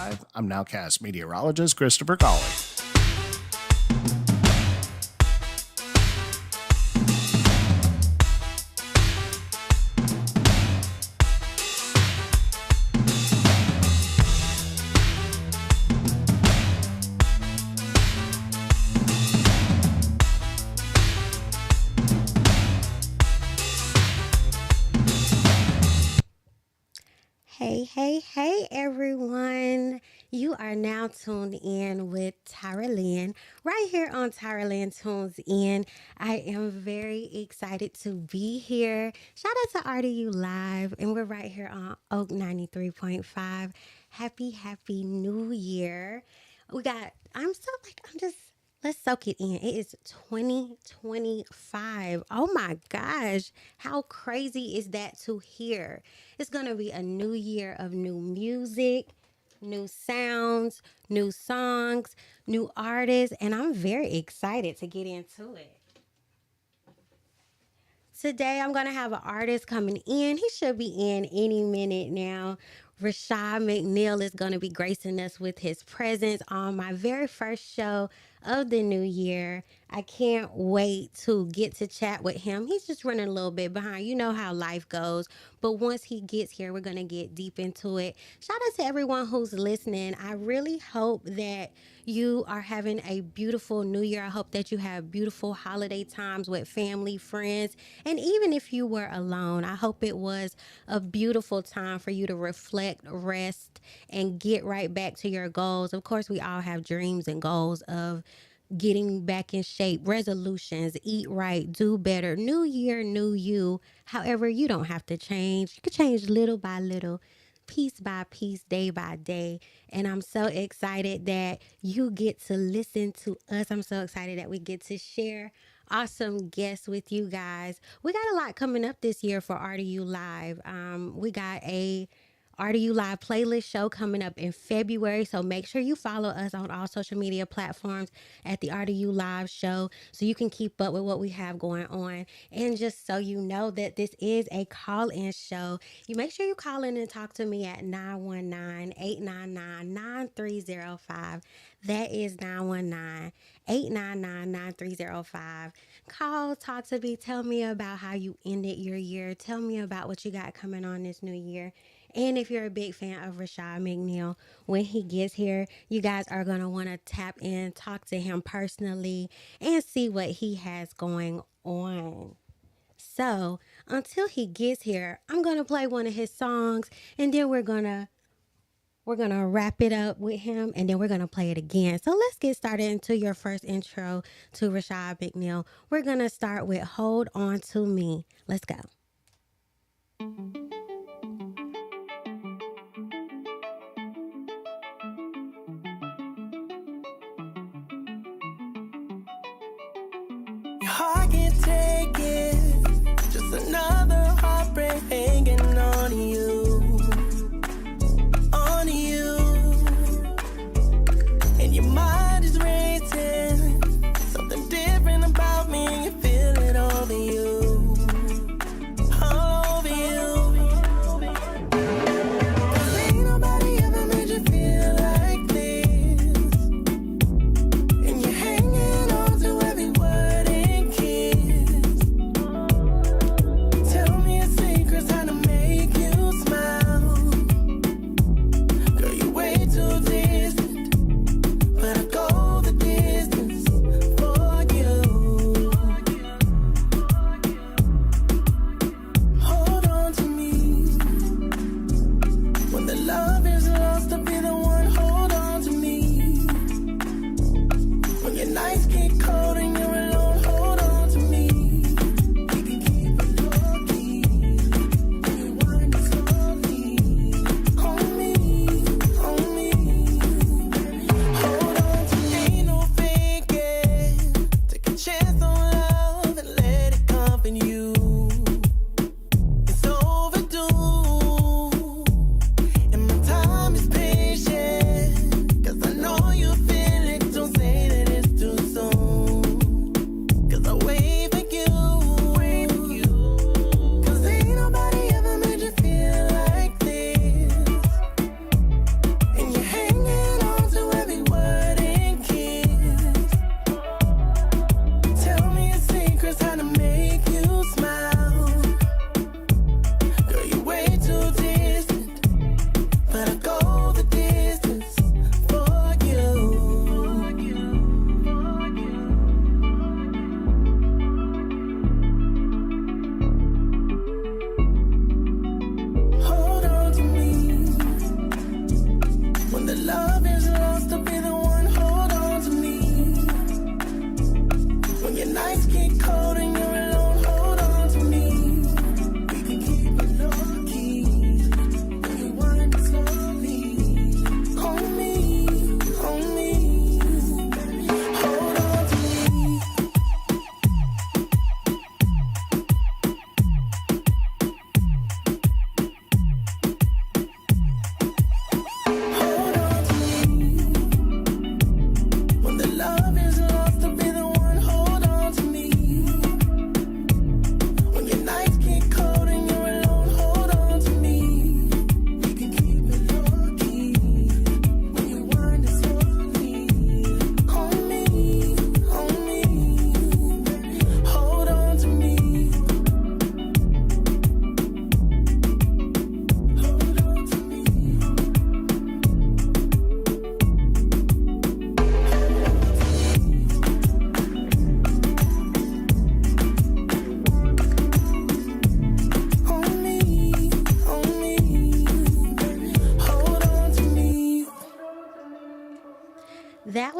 Live. I'm Nowcast meteorologist Christopher Colley. Hey, everyone. You are now tuned in with TyraLen, right here on TyraLen Tunes In. I am very excited to be here. Shout out to RDU Live, and we're right here on Oak 93.5. Happy New Year. Let's soak it in. It is 2025. Oh my gosh. How crazy is that to hear? It's going to be a new year of new music, new sounds, new songs, new artists, and I'm very excited to get into it. Today, I'm going to have an artist coming in. He should be in any minute now. Rashaad McNeil is going to be gracing us with his presence on my very first show of the new year. I can't wait to get to chat with him. He's just running a little bit behind. You know how life goes. But once he gets here, we're going to get deep into it. Shout out to everyone who's listening. I really hope that you are having a beautiful new year. I hope that you have beautiful holiday times with family, friends, and even if you were alone, I hope it was a beautiful time for you to reflect, rest, and get right back to your goals. Of course, we all have dreams and goals of getting back in shape, resolutions, eat right, do better, new year, new you. However, you don't have to change. You can change little by little, piece by piece, day by day. And I'm so excited that you get to listen to us. I'm so excited that we get to share awesome guests with you guys. We got a lot coming up this year for RDU Live. We got a RDU Live playlist show coming up in February. So make sure you follow us on all social media platforms at the RDU Live Show so you can keep up with what we have going on. And just so you know that this is a call-in show, you make sure you call in and talk to me at 919-899-9305. That is 919-899-9305. Call, talk to me, tell me about how you ended your year. Tell me about what you got coming on this new year. And if you're a big fan of Rashaad McNeil, when he gets here, you guys are going to want to tap in, talk to him personally, and see what he has going on. So until he gets here, I'm going to play one of his songs, and then we're going to wrap it up with him, and then we're going to play it again. So let's get started into your first intro to Rashaad McNeil. We're going to start with Hold On To Me. Let's go. I can't take it. Just another heartbreak hanging on you. On you. And your mind is racing. Something different about me, and you feel it over you. All over you. 'Cause ain't nobody ever made you feel like this. And you're hanging on to every word and kiss. Tell me a secret, how to make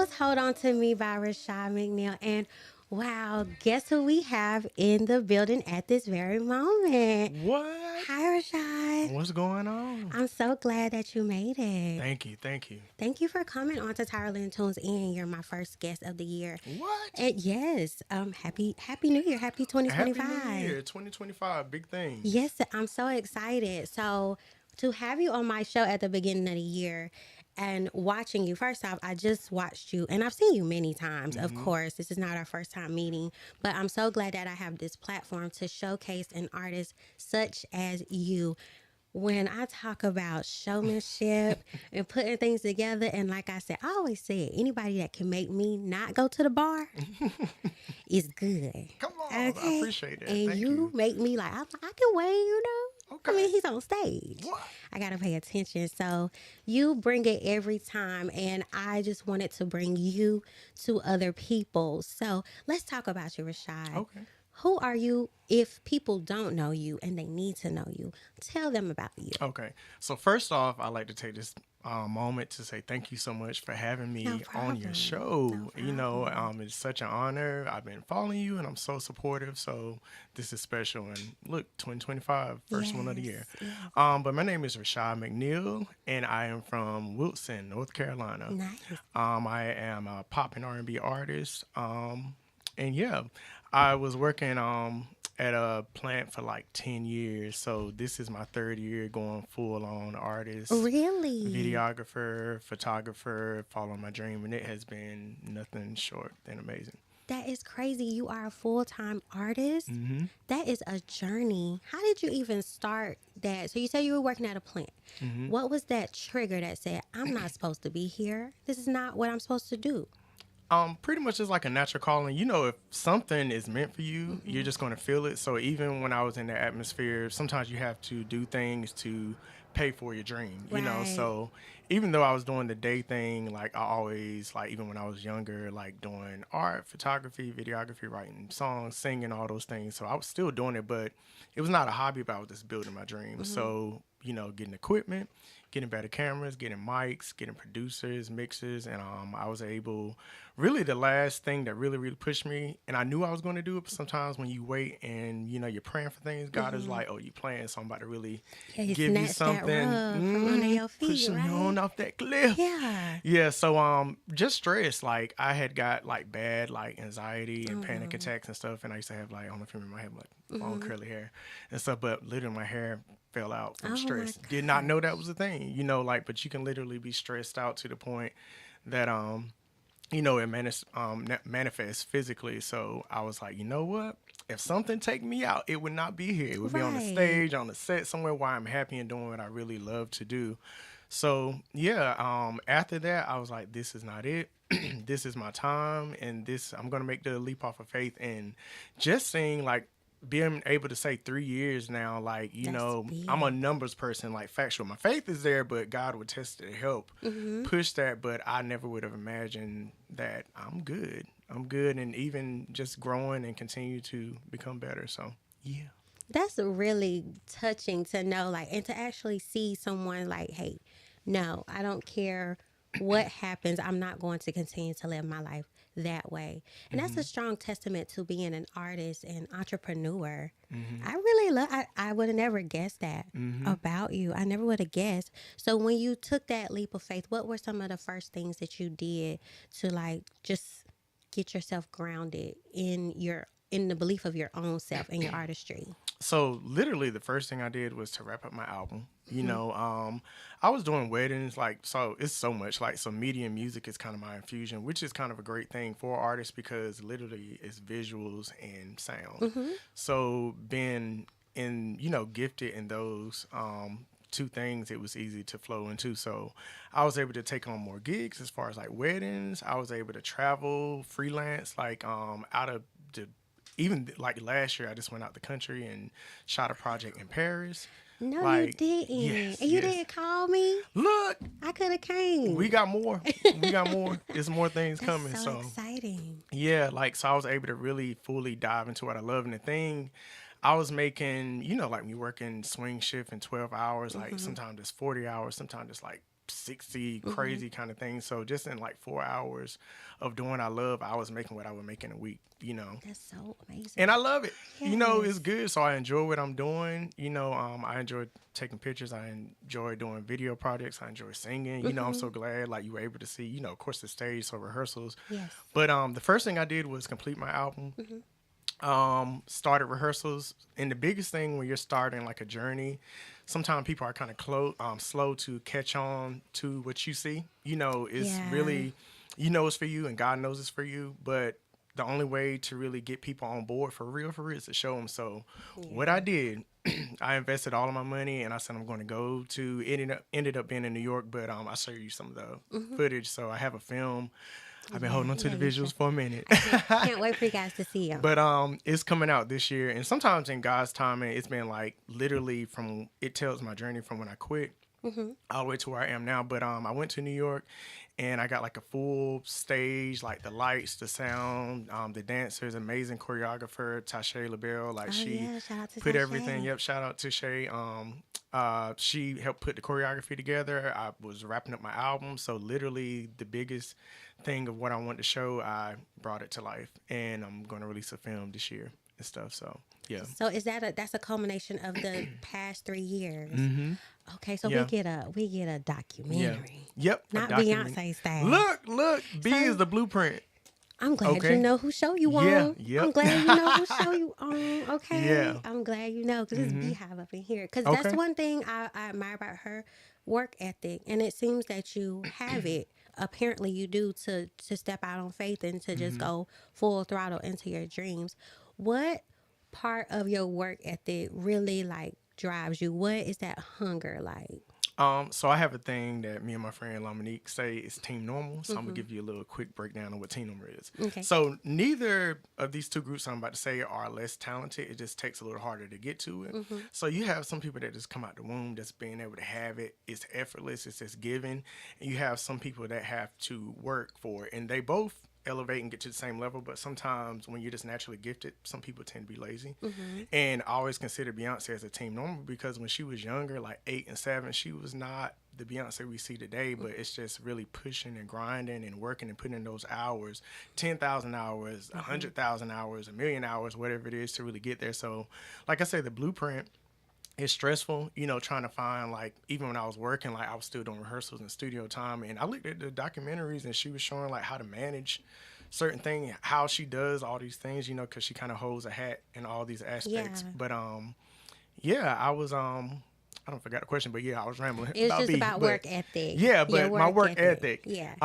was Hold On To Me by Rashaad McNeil. And wow, guess who we have in the building at this very moment? What? Hi, Rashaad. What's going on? I'm so glad that you made it. Thank you. Thank you. Thank you for coming on to TyraLen Tunes In. You're my first guest of the year. What? And yes, happy New Year. Happy 2025. Happy New Year, 2025. Big thing. Yes, I'm so excited. So to have you on my show at the beginning of the year and watching you, first off, I just watched you and I've seen you many times, of course. This is not our first time meeting, but I'm so glad that I have this platform to showcase an artist such as you. When I talk about showmanship and putting things together, and like I said, I always say anybody that can make me not go to the bar is good. Come on. I appreciate that. And Thank you make me like, I can wait, you know? Okay. I mean, he's on stage. What? I got to pay attention. So you bring it every time. And I just wanted to bring you to other people. So let's talk about you, Rashaad. Okay. Who are you if people don't know you and they need to know you? Tell them about you. Okay. So first off, I'd like to take this moment to say thank you so much for having me No on problem. your show. No You know, it's such an honor. I've been following you and I'm so supportive. So this is special. And look, 2025, first one of the year. Yes. But my name is Rashaad McNeil and I am from Wilson, North Carolina. Nice. I am a pop and R&B artist. And yeah, I was working at a plant for like 10 years. So this is my third year going full on artist. Really? Videographer, photographer, following my dream. And it has been nothing short than amazing. That is crazy. You are a full-time artist. Mm-hmm. That is a journey. How did you even start that? So you said you were working at a plant. Mm-hmm. What was that trigger that said, I'm not supposed to be here? This is not what I'm supposed to do. Pretty much it's like a natural calling. You know, if something is meant for you, you're just going to feel it. So even when I was in the atmosphere, sometimes you have to do things to pay for your dream, you know? Right. So even though I was doing the day thing, like I always, like even when I was younger, like doing art, photography, videography, writing songs, singing, all those things. So I was still doing it, but it was not a hobby, but I was just building my dream. So, you know, getting equipment, getting better cameras, getting mics, getting producers, mixers, and I was able, really the last thing that really, really pushed me, and I knew I was going to do it, but sometimes when you wait and, you know, you're praying for things, God is like, oh, you playing, so I'm about to really He give you snatched that something. rug from under your feet, pushing right? you on off that cliff. Yeah. Yeah, so just stress. Like I had got like bad like anxiety and panic attacks and stuff, and I used to have like, I don't know if you remember, I had like long curly hair and stuff, but literally my hair fell out from Oh, stress. my Did not know that was a thing, you know, like, but you can literally be stressed out to the point that you know, it manifests physically. So I was like, you know what? If something take me out, it would not be here. It would be on the Right. stage, on the set, somewhere where I'm happy and doing what I really love to do. So yeah, after that, I was like, this is not it. This is my time, and this I'm gonna make the leap off of faith. And just seeing like being able to say 3 years now, like, you That's know, big. I'm a numbers person, like factual. My faith is there, but God would test it to help push that. But I never would have imagined that I'm good. And even just growing and continue to become better. So yeah. That's really touching to know, like, and to actually see someone like, hey, no, I don't care what happens. I'm not going to continue to live my life that way. And that's a strong testament to being an artist and entrepreneur. I really love, I would have never guessed that about you. I never would have guessed. So when you took that leap of faith, what were some of the first things that you did to like just get yourself grounded in the belief of your own self and your artistry? So literally the first thing I did was to wrap up my album. You know, I was doing weddings, like, so it's so much, like, so media and music is kind of my infusion, which is kind of a great thing for artists because literally it's visuals and sound. So being in, you know, gifted in those two things, it was easy to flow into. So I was able to take on more gigs as far as like weddings. I was able to travel, freelance, like out of the, even like last year, I just went out the country and shot a project in Paris. No, Like, you didn't. yes, And you yes. didn't call me. Look, I could have came. we got more. We got more. There's more things That's coming. so So exciting. yeah, like, so I was able to really fully dive into what I love. And the thing, I was making, you know, like me working swing shift in 12 hours, like sometimes it's 40 hours, sometimes it's like 60 crazy kind of thing. So just in like 4 hours of doing what I love, I was making what I would make in a week, you know. That's so amazing. And I love it. You know, Yes. it's good. So I enjoy what I'm doing. You know, I enjoy taking pictures. I enjoy doing video projects. I enjoy singing. You know, I'm so glad like you were able to see, you know, of course the stage, so rehearsals. Yes. But the first thing I did was complete my album. Started rehearsals. And the biggest thing when you're starting like a journey, sometimes people are kind of slow to catch on to what you see. You know, it's really, you know, it's for you and God knows it's for you. But the only way to really get people on board for real is to show them. So what I did, I invested all of my money and I said I'm going to go to, it ended up being in New York, but I'll show you some of the footage. So I have a film. I've been holding on to the visuals for a minute. Can't wait for you guys to see them. But it's coming out this year. And sometimes in God's timing, it's been like literally from, it tells my journey from when I quit all the way to where I am now. But I went to New York and I got like a full stage, like the lights, the sound, the dancers, amazing choreographer, Tashay LaBelle. Like she shout out to put Tashay. everything. Yep, shout out to Shay. She helped put the choreography together. I was wrapping up my album. So literally the biggest thing of what I wanted to show, I brought it to life. And I'm going to release a film this year and stuff. So yeah. So is that's a culmination of the past 3 years? Okay, so Yeah. we get a documentary. Yep. a Not document- Beyonce style. Look, B is the blueprint. I'm glad Okay. you know who show you on. Yeah, yep. I'm glad you know who show you on. Okay. Yeah. I'm glad you know because it's Beehive up in here. Because Okay. that's one thing I admire about her work ethic, and it seems that you have it. Apparently, you do to step out on faith and to just go full throttle into your dreams. What part of your work ethic really like drives you? What is that hunger like? So I have a thing that me and my friend Lominique say is Team Normal. So I'm gonna give you a little quick breakdown of what Team Normal is. Okay. So neither of these two groups I'm about to say are less talented. It just takes a little harder to get to it. So you have some people that just come out the womb, just being able to have it. It's effortless. It's just given. And you have some people that have to work for it, and they both elevate and get to the same level. But sometimes when you're just naturally gifted, some people tend to be lazy. And I always consider Beyonce as a Team Normal because when she was younger, like 8 and 7, she was not the Beyonce we see today, but it's just really pushing and grinding and working and putting in those hours, 10,000 hours, 100,000 hours, 1,000,000 hours, whatever it is to really get there. So like I say, the blueprint, it's stressful, you know, trying to find, like, even when I was working, like, I was still doing rehearsals and studio time. And I looked at the documentaries and she was showing, like, how to manage certain things, how she does all these things, you know, because she kind of holds a hat in all these aspects. Yeah. But, yeah, I was, I don't forget the question, but yeah, I was rambling. It's just B, about but- work ethic. Yeah, Your but my work ethic. Yeah.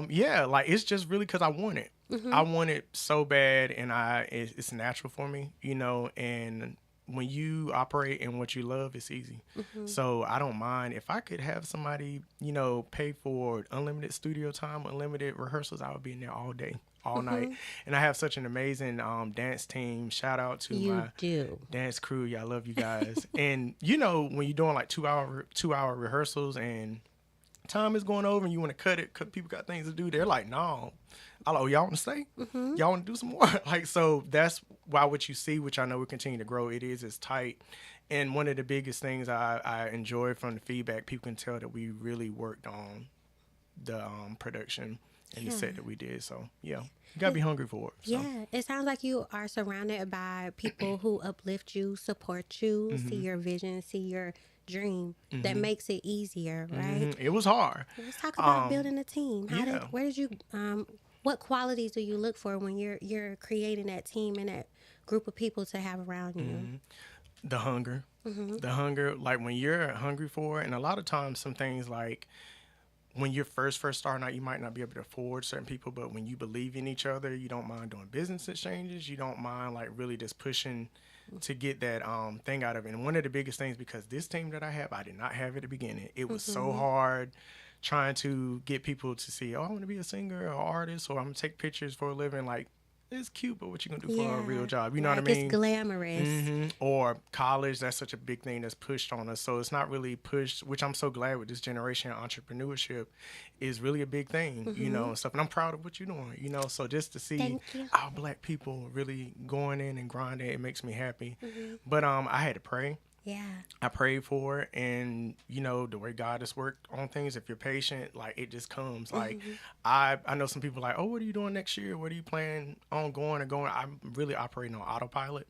Yeah, like, it's just really because I want it. Mm-hmm. I want it so bad, and it's natural for me, you know, and when you operate in what you love, it's easy. So I don't mind if I could have somebody, you know, pay for unlimited studio time, unlimited rehearsals. I would be in there all day, all night. And I have such an amazing dance team. Shout out to You my do. dance crew. Yeah, I love you guys. And you know, when you're doing like 2-hour rehearsals and time is going over and you want to cut it because people got things to do, they're like, no. I'm like, oh, y'all want to stay? Y'all want to do some more? Like, so that's why what you see, which I know will continue to grow, it's tight. And one of the biggest things I enjoy from the feedback, people can tell that we really worked on the production and the set that we did. So, yeah, you got to be hungry for it. So. Yeah, it sounds like you are surrounded by people who uplift you, support you, see your vision, see your dream. That makes it easier, right? It was hard. Let's talk about building a team. yeah. Where did you what qualities do you look for when you're creating that team and that group of people to have around you? The hunger. The hunger, like when you're hungry for it, and a lot of times some things like when you're first starting out, you might not be able to afford certain people, but when you believe in each other, you don't mind doing business exchanges. You don't mind like really just pushing to get that thing out of it. And one of the biggest things, because this team that I have, I did not have at the beginning. It was so hard trying to get people to see, oh, I want to be a singer or artist, or I'm going to take pictures for a living. Like, it's cute, but what you going to do for a real job? You know what I mean? It's glamorous. Or college, that's such a big thing that's pushed on us. So it's not really pushed, which I'm so glad with this generation. Entrepreneurship is really a big thing, you know, and stuff. And I'm proud of what you're doing, you know. So just to see Thank you. our Black people really going in and grinding, it makes me happy. But I had to pray. Yeah. I prayed for it, and you know the way God has worked on things. If you're patient, like it just comes. Like I know some people like, oh, what are you doing next year? What are you planning on going or going? I'm really operating on autopilot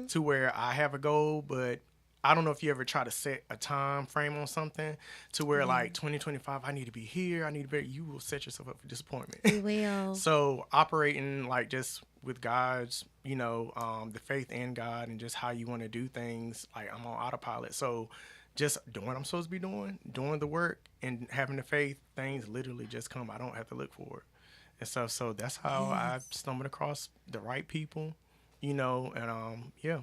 to where I have a goal, but I don't know if you ever try to set a time frame on something to where like 2025, I need to be here. I need to be. You will set yourself up for disappointment. You will. So operating like just with God's, you know, the faith in God and just how you want to do things, like I'm on autopilot. So just doing what I'm supposed to be doing the work and having the faith, things literally just come. I don't have to look for it. And so that's how I stumbled across the right people, you know, and yeah.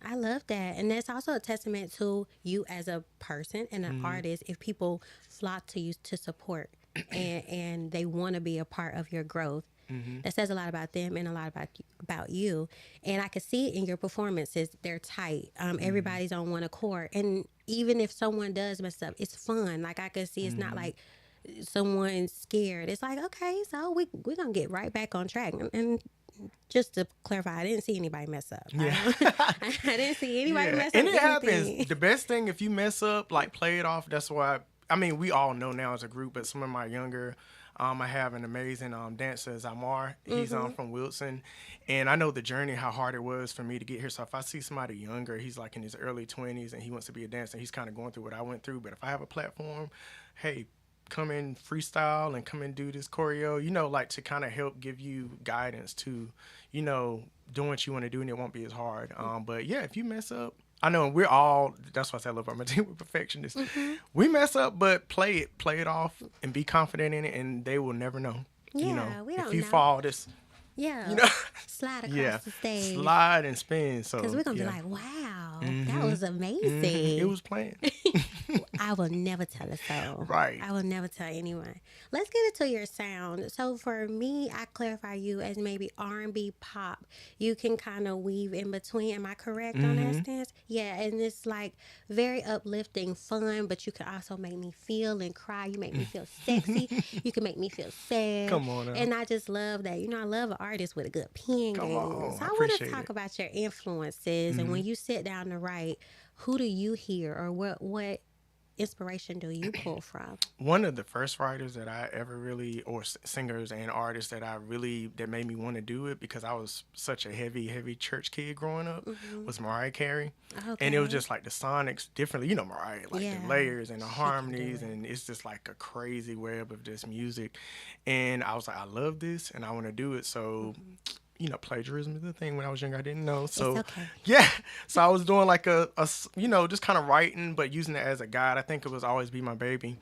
I love that. And that's also a testament to you as a person and an artist. If people flock to you to support and they want to be a part of your growth, that says a lot about them and a lot about you. And I could see it in your performances. They're tight. Everybody's on one accord. And even if someone does mess up, it's fun. Like I could see it's not like someone's scared. It's like, okay, so we're going to get right back on track. And just to clarify, I didn't see anybody mess up. Yeah. I didn't see anybody mess up. And it anything. happens. The best thing, if you mess up, like play it off. That's why, I mean, we all know now as a group, but some of my younger, I have an amazing dancer, Zamar. He's from Wilson. And I know the journey, how hard it was for me to get here. So if I see somebody younger, he's like in his early 20s and he wants to be a dancer, he's kind of going through what I went through. But if I have a platform, hey, come in freestyle and come and do this choreo, you know, like to kind of help give you guidance to, you know, doing what you want to do and it won't be as hard. But yeah, if you mess up, I know we're all, that's why I say I love my team, we're perfectionists. We mess up, but play it off and be confident in it and they will never know. Yeah, you know, we don't if you know. fall, just, Yeah. you know, Slide across the stage. slide and spin. So, Because we're going to be like, wow, that was amazing. It was planned. I will never tell a soul. Right. I will never tell anyone. Let's get into your sound. So for me, I clarify you as maybe R&B pop. You can kind of weave in between. Am I correct on that stance? Yeah, and it's like very uplifting, fun, but you can also make me feel and cry. You make me feel sexy. You can make me feel sad. Come on now. And I just love that. You know, I love an artist with a good pen Come game. on. So I I want to appreciate talk it. about your influences and when you sit down to write, who do you hear or what inspiration do you pull from? One of the first writers that I ever really, or singers and artists that that made me want to do it because I was such a heavy church kid growing up was Mariah Carey. Okay. And it was just like the sonics differently, you know, Mariah, like Yeah. the layers and the She can harmonies do it. and it's just like a crazy web of just music. And I was like, I love this and I want to do it. So, you know, plagiarism is the thing. When I was younger, I didn't know. So, okay. yeah. So I was doing like you know, just kind of writing, but using it as a guide. I think it was Always Be My Baby.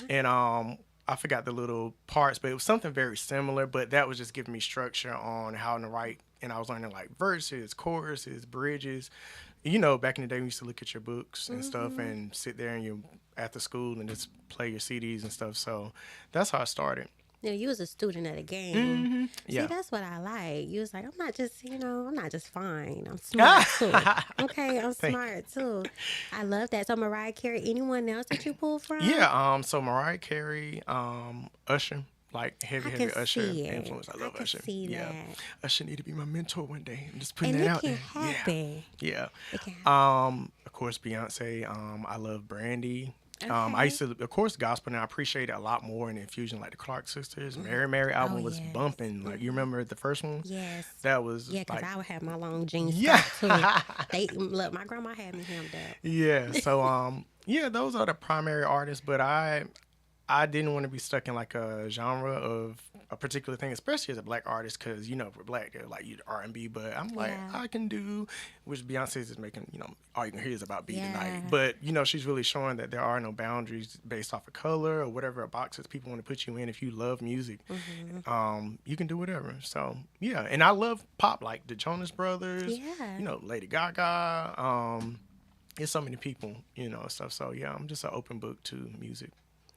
And I forgot the little parts, but it was something very similar. But that was just giving me structure on how to write. And I was learning like verses, choruses, bridges. You know, back in the day, we used to look at your books and stuff and sit there and after school and just play your CDs and stuff. So that's how I started. You know, you was a student of the game. Yeah. See, that's what I like. You was like, I'm not just fine. I'm smart too. Okay, I'm smart too. I love that. So Mariah Carey, anyone else that you pull from? Yeah, so Mariah Carey, Usher, like heavy can Usher see it. influence. I love I can Usher. see Yeah. that. Usher need to be my mentor one day. I'm just putting And that it out can there. happen. Yeah. It can happen. Of course, Beyonce. I love Brandy. Okay. I used to, of course, gospel, and I appreciate it a lot more in infusion, like the Clark Sisters. Mary album was yes. bumping. Like, you remember the first one? Yes. That was Yeah, because like, I would have my long jeans Yeah. too. Look, my grandma had me hemmed up. yeah. So, yeah, those are the primary artists, but I didn't want to be stuck in like a genre of a particular thing, especially as a black artist, because you know we're black, they're like you R&B, but I'm like Yeah. I can do, which Beyonce is making, you know, all you can hear is about beat Yeah. tonight, but you know she's really showing that there are no boundaries based off of color or whatever boxes people want to put you in. If you love music, you can do whatever. So yeah, and I love pop like the Jonas Brothers, Yeah. you know, Lady Gaga. It's so many people, you know, stuff. So yeah, I'm just an open book to music.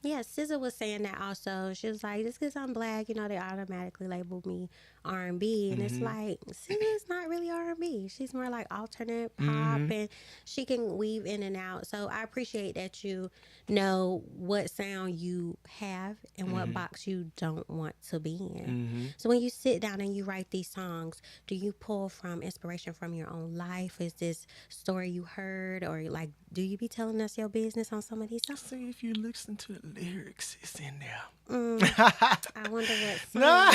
Yeah, SZA was saying that also. She was like, just because I'm black, they automatically label me R&B. And it's like, SZA's not really R&B. She's more like alternate pop, and she can weave in and out. So I appreciate that you know what sound you have and what box you don't want to be in. So when you sit down and you write these songs, do you pull from inspiration from your own life? Is this story you heard, or like, do you be telling us your business on some of these songs? See, if you listen to the lyrics, it's in there. I wonder what song.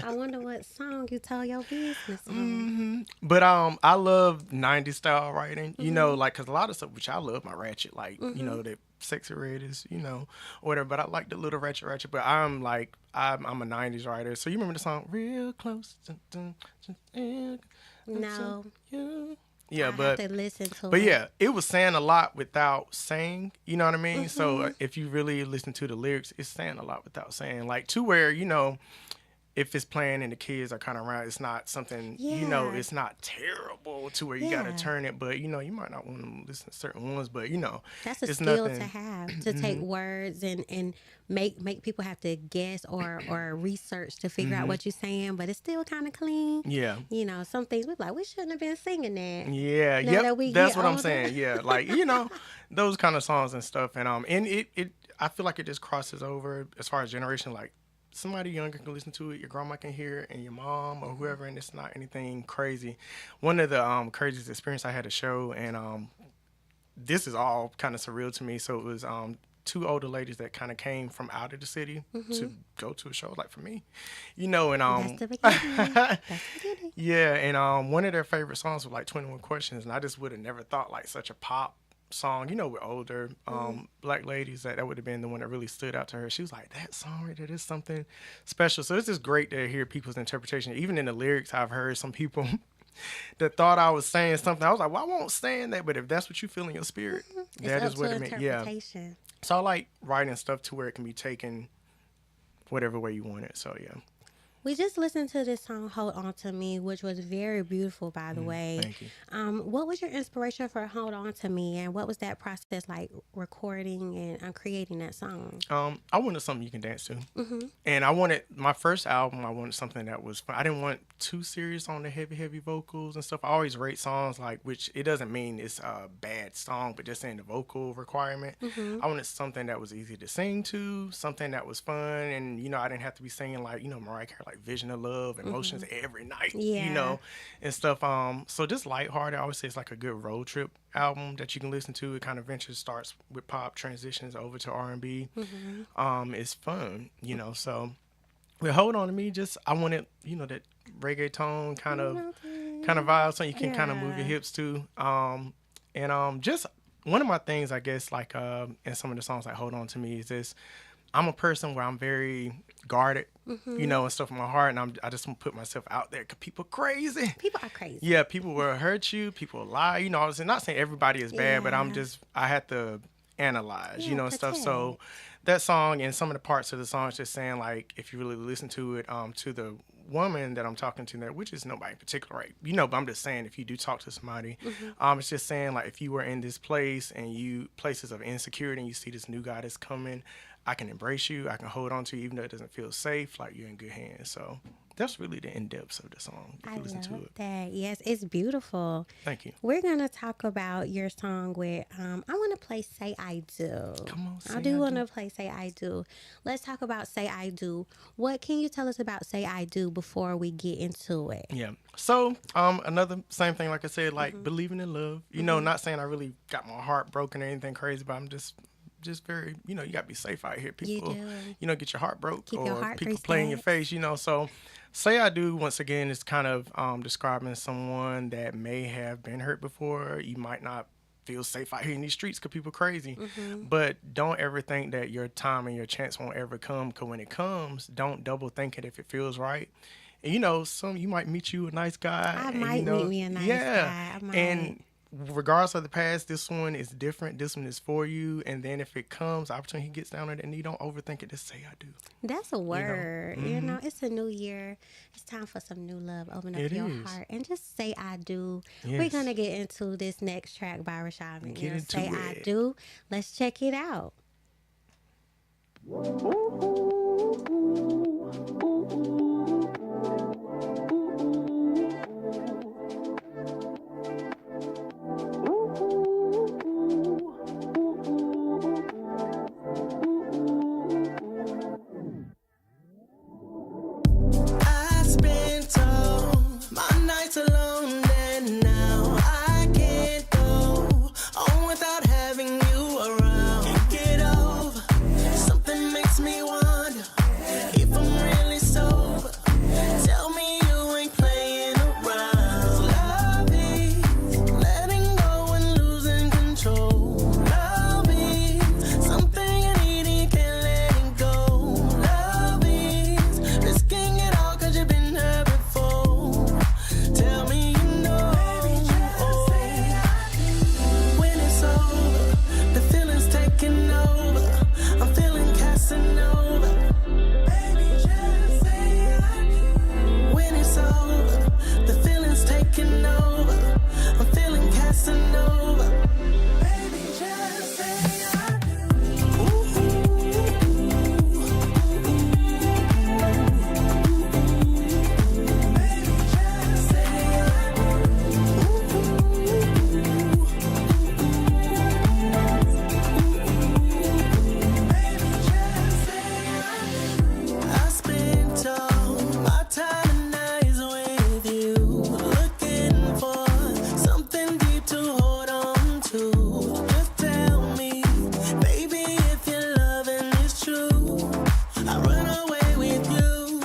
I wonder what song you tell your business on. But I love 90s style writing, like, because a lot of stuff, which I love my ratchet, like, the Sexy Red is, or whatever, but I like the little ratchet, but I'm like, I'm a 90s writer. So you remember the song, Real Close? No. Yeah, I have to listen to but it. yeah, it was saying a lot without saying, you know what I mean? So if you really listen to the lyrics, it's saying a lot without saying, like, to where, if it's playing and the kids are kind of around, it's not something, it's not terrible to where you got to turn it, but, you might not want to listen to certain ones, but, That's a it's skill nothing. to have, to take words and make people have to guess or research to figure out what you're saying, but it's still kind of clean. Yeah. Some things we're like, we shouldn't have been singing that. Yeah, Now yep. that we That's get what I'm older. saying. Yeah, like, those kind of songs and stuff, and it I feel like it just crosses over as far as generation. Like, somebody younger can listen to it, your grandma can hear it, and your mom or whoever, and it's not anything crazy. One of the craziest experience I had a show, and this is all kind of surreal to me. So it was two older ladies that kind of came from out of the city to go to a show, like, for me, and That's the beginning. That's the beginning. yeah, and one of their favorite songs was like 21 Questions, and I just would have never thought like such a pop song, with older black ladies, that would have been the one that really stood out to her. She was like, that song right there is something special. So it's just great to hear people's interpretation. Even in the lyrics, I've heard some people that thought I was saying something. I was like, well, I won't saying that, but if that's what you feel in your spirit, that It's is up what to it meant. Yeah. interpretation. So I like writing stuff to where it can be taken whatever way you want it. So yeah. We just listened to this song, Hold On To Me, which was very beautiful, by the way. Thank you. What was your inspiration for Hold On To Me, and what was that process like recording and creating that song? I wanted something you can dance to. And I wanted, my first album, I wanted something that was fun. I didn't want too serious on the heavy vocals and stuff. I always rate songs, like, which it doesn't mean it's a bad song, but just saying the vocal requirement. I wanted something that was easy to sing to, something that was fun, and, I didn't have to be singing like, Mariah Carey, like Vision of Love, Emotions every night, and stuff. So just lighthearted. I always say it's like a good road trip album that you can listen to. It kind of starts with pop, transitions over to R&B. It's fun, so with Hold On To Me, I wanted, that reggaeton kind of vibe, so you can kind of move your hips to. And just one of my things, I guess, like in some of the songs like Hold On To Me, is this: I'm a person where I'm very guarded, and stuff in my heart, and I just want to put myself out there because people crazy. People are crazy. Yeah, people will hurt you, people will lie. I was not saying everybody is bad, but I had to analyze, and stuff. So that song and some of the parts of the song is just saying, like, if you really listen to it, to the woman that I'm talking to there, which is nobody in particular, right? But I'm just saying, if you do talk to somebody, it's just saying, like, if you were in this place and places of insecurity, and you see this new guy that's coming, I can embrace you, I can hold on to you, even though it doesn't feel safe, like, you're in good hands. So that's really the in-depth of the song, if you listen to it. That. Yes, it's beautiful. Thank you. We're going to talk about your song with, I want to play Say I Do. Come on, I do want to play Say I Do. Let's talk about Say I Do. What can you tell us about Say I Do before we get into it? Yeah. So, another same thing, like I said, like, believing in love. Not saying I really got my heart broken or anything crazy, but I'm just very, you got to be safe out here. People, get your heart broke, Keep or your heart people greased play in your up. face, So Say I Do, once again, is kind of describing someone that may have been hurt before. You might not feel safe out here in these streets because people crazy. But don't ever think that your time and your chance won't ever come, because when it comes, don't double think it if it feels right. And, you might meet you a nice guy. I and, might meet me a nice guy. I might. And regardless of the past, this one is different. This one is for you. And then if it comes, opportunity gets down there, and you don't overthink it. Just say I do. That's a word. It's a new year. It's time for some new love. Open up your heart and just say I do. Yes. We're going to get into this next track by Rashaad McNeil. Get into Say it. I Do. Let's check it out. I spent all my nights alone, and now I can't go on without having you around. Can't get over. Something makes me wonder if I'm really sober. Tell me you ain't playing around. Love is letting go and losing control. Love is something you need and you can't let it go. Love is risking it all 'cause you've been hurt before. Tell me you know. When it's over, the feeling's taking over. I'm feeling Casanova. Baby, just say I do. When it's over, the feeling's taking over. I'm feeling Casanova. Baby, just say I do. Baby, just say I I spent all my time and nights with you, looking for something deep to hold on to. Just tell me, baby, if your loving is true. I run away with you.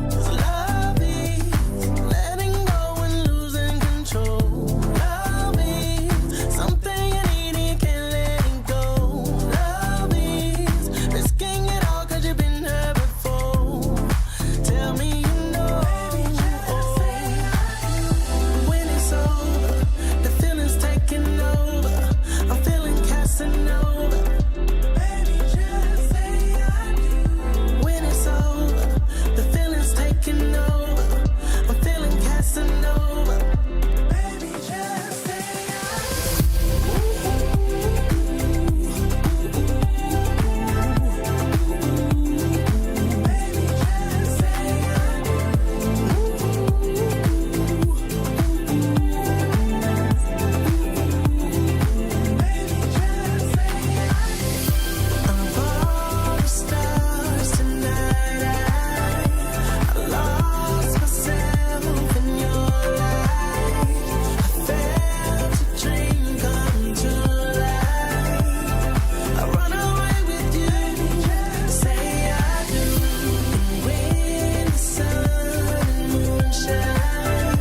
'Cause love is letting go and losing control. Love is something you need and you can't let it go. Love is risking it all 'cause you've been hurt before. Tell me you know. When it's over, the feeling's taking over. I'm feeling Casanova. Baby, just say I do. When it's over, the feeling's taking over. I'm feeling Casanova. Baby, just say I do. Baby, just say I Of all the stars tonight, I lost myself in your light. I felt a dream come to life. I run away with you, say I do. When the sun and moon shine,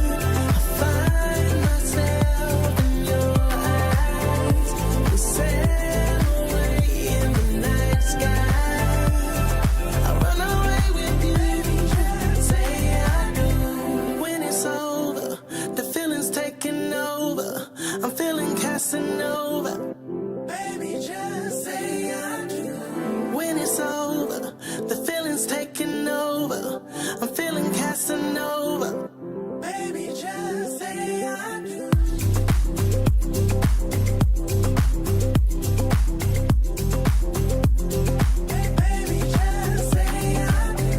I find myself in your eyes. We sail away in the night sky. I run away with you, say I do. When it's over, the feeling's taking over. I'm feeling Casanova. Baby, just say I do. When it's over, the feeling's taking over. I'm feeling Casanova. Baby, just say I do. Baby, just say I do.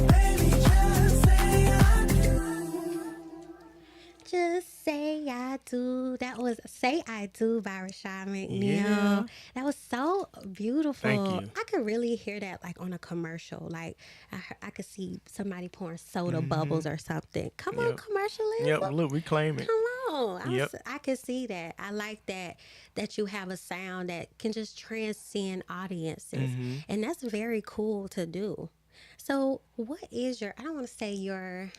Baby, just say I do. Just say I do. That was Say I Do by Rashaad McNeil. Yeah. That was so beautiful. Thank you. I could really hear that like on a commercial. Like I could see somebody pouring soda bubbles or something. Come on, Yep. commercialism. Yep, look, we claim it. Come on. Yep. I could see that. I like that you have a sound that can just transcend audiences. And that's very cool to do. So what is I don't want to say your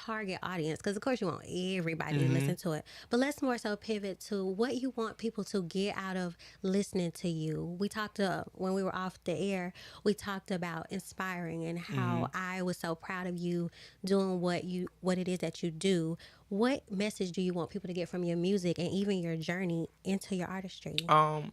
target audience, because of course you want everybody to listen to it, but let's more so pivot to what you want people to get out of listening to you. We talked when we were off the air, we talked about inspiring and how I was so proud of you doing what it is that you do. What message do you want people to get from your music and even your journey into your artistry?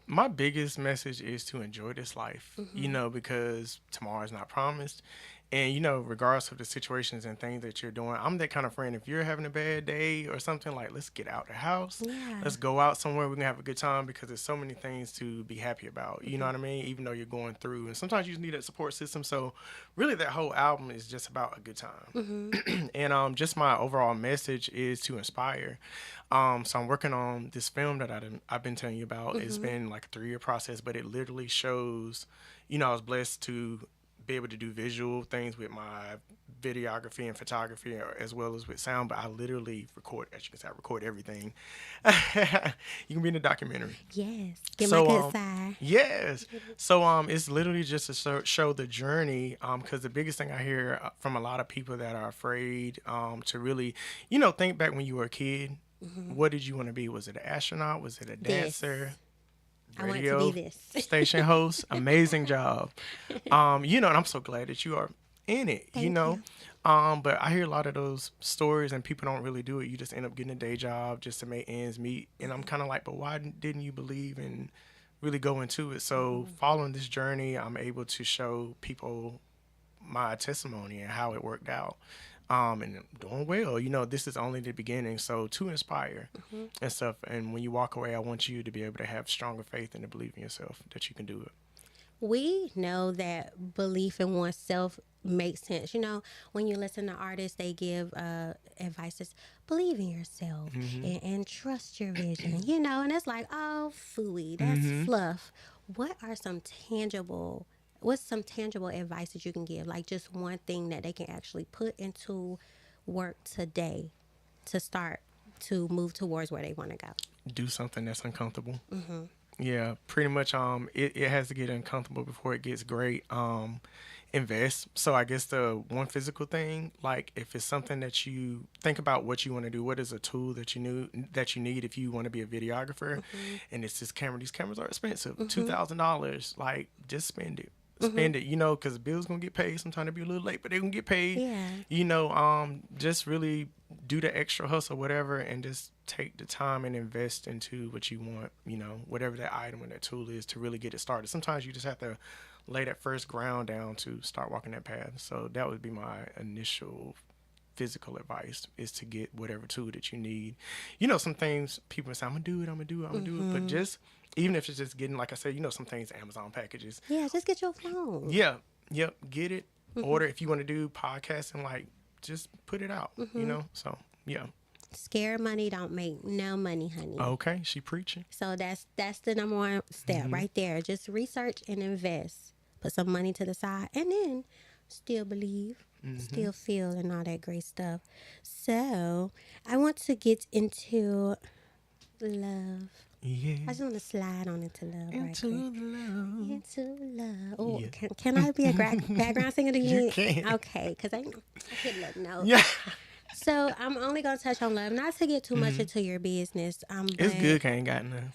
My biggest message is to enjoy this life, you know, because tomorrow is not promised. And, you know, regardless of the situations and things that you're doing, I'm that kind of friend. If you're having a bad day or something, like, let's get out the house. Yeah. Let's go out somewhere. We can have a good time because there's so many things to be happy about. You know what I mean? Even though you're going through. And sometimes you just need that support system. So really that whole album is just about a good time. And just my overall message is to inspire. So I'm working on this film that I've been telling you about. It's been like a 3-year process, but it literally shows, you know, I was blessed to be able to do visual things with my videography and photography as well as with sound, but I literally record, as you can see, I record everything. You can be in the documentary. Yes. Get my good side. Yes. So it's literally just to show the journey, because the biggest thing I hear from a lot of people that are afraid to really, you know, think back when you were a kid. What did you want to be? Was it an astronaut? Was it a dancer? I want Radio to be this. station host? Amazing job. You know, and I'm so glad that you are in it, you know. But I hear a lot of those stories and people don't really do it. You just end up getting a day job just to make ends meet. And I'm kind of like, but why didn't you believe and really go into it? So following this journey, I'm able to show people my testimony and how it worked out. And doing well, you know, this is only the beginning. So to inspire and stuff. And when you walk away, I want you to be able to have stronger faith and to believe in yourself that you can do it. We know that belief in oneself makes sense. You know, when you listen to artists, they give advice that's believe in yourself and trust your vision, you know, and it's like, oh, phooey, that's fluff. What's some tangible advice that you can give? Like just one thing that they can actually put into work today to start to move towards where they want to go. Do something that's uncomfortable. Yeah, pretty much. It has to get uncomfortable before it gets great. Invest. So I guess the one physical thing, like if it's something that you think about what you want to do, what is a tool that you need if you want to be a videographer, and it's this camera. These cameras are expensive, $2,000. Like just spend it. Spend it, you know, because the bill's gonna get paid. Sometimes they'll be a little late, but they're gonna get paid. Yeah. You know, just really do the extra hustle, whatever, and just take the time and invest into what you want, you know, whatever that item or that tool is to really get it started. Sometimes you just have to lay that first ground down to start walking that path. So that would be my initial physical advice, is to get whatever tool that you need. You know, some things people say, I'm gonna do it, but just even if it's just getting, like I said, you know, some things Amazon packages. Yeah, just get your phone. Yeah, yep, get it. Order if you want to do podcasting, like just put it out, you know. So yeah. Scared money don't make no money, honey. Okay, she preaching. So that's the number one step right there. Just research and invest. Put some money to the side, and then still believe, still feel, and all that great stuff. So I want to get into love. Yeah. I just want to slide on into love. Into right quick. love. Into love. Oh, Yeah. can I be a background singer again? You can. Okay, because I hit a little note. Yeah. So I'm only gonna touch on love, not to get too much into your business. It's but- good. I ain't got none.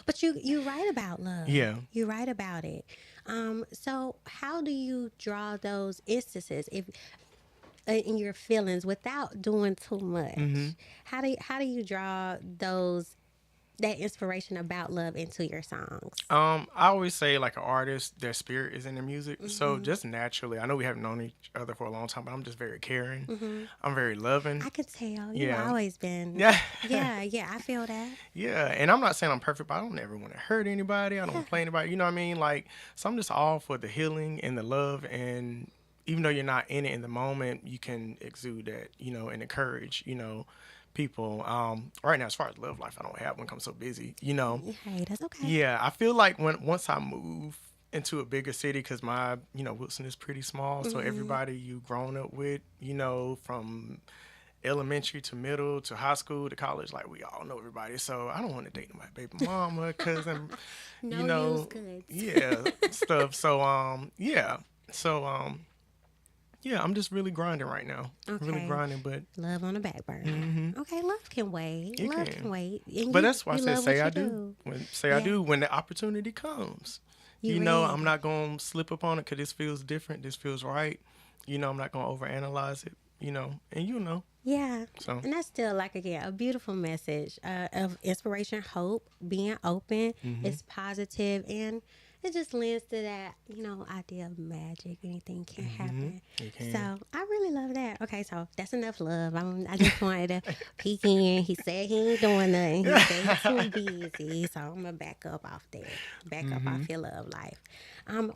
But you write about love. Yeah. You write about it. So how do you draw those instances in your feelings without doing too much? How do you draw that inspiration about love into your songs? I always say, like, an artist, their spirit is in their music. So just naturally, I know we haven't known each other for a long time, but I'm just very caring. I'm very loving. I could tell. You've Yeah. always been. Yeah. Yeah, I feel that. Yeah, and I'm not saying I'm perfect, but I don't ever want to hurt anybody. I don't play anybody. You know what I mean? Like, so I'm just all for the healing and the love. And even though you're not in it in the moment, you can exude that, you know, and encourage, you know, people. Right now, as far as love life, I don't have one. I'm so busy, you know. Hey, that's okay. Yeah, I feel like once I move into a bigger city, because my, you know, Wilson is pretty small, so everybody you've grown up with, you know, from elementary to middle to high school to college, like, we all know everybody. So I don't want to date my baby mama, cousin, No you know, used goods. yeah, stuff. So yeah, so yeah, I'm just really grinding right now. Really Okay. grinding, but Love on the back burner. Okay, love can wait. It Love can. can wait. And but that's why I you said love say what I you do. When I Yeah. do when the opportunity comes. You You know, ready. I'm not going to slip up on it because this feels different. This feels right. You know, I'm not going to overanalyze it, you know, and you know. Yeah. So. And that's still, like, again, a beautiful message of inspiration, hope, being open. It's positive, and it just lends to that, idea of magic. Anything can happen. You can. So I really love that. Okay, so that's enough love. I just wanted to peek in. He said he ain't doing nothing. He said he's too busy. So I'm gonna back up off that. Back up off your love life.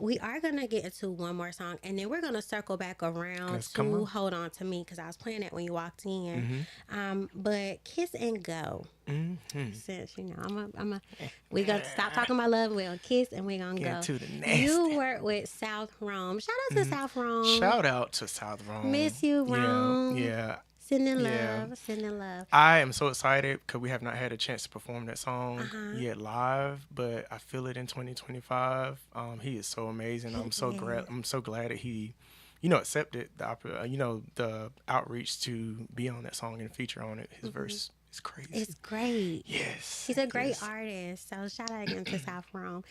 We are gonna get into one more song, and then we're gonna circle back around to Hold On to Me, because I was playing that when you walked in. But Kiss and Go. Since we gonna stop talking about love. We're gonna kiss and we're gonna go. To the nasty. You work with South Rome. Shout out to South Rome. Shout out to South Rome. Miss you, Rome. Yeah. Sending Yeah. love. Sending love. I am so excited because we have not had a chance to perform that song yet live, but I feel it in 2025. He is so amazing. I'm so glad that he, accepted the outreach to be on that song and feature on it. His verse is crazy. It's great. Yes. He's a great artist. So shout out again to South Rome.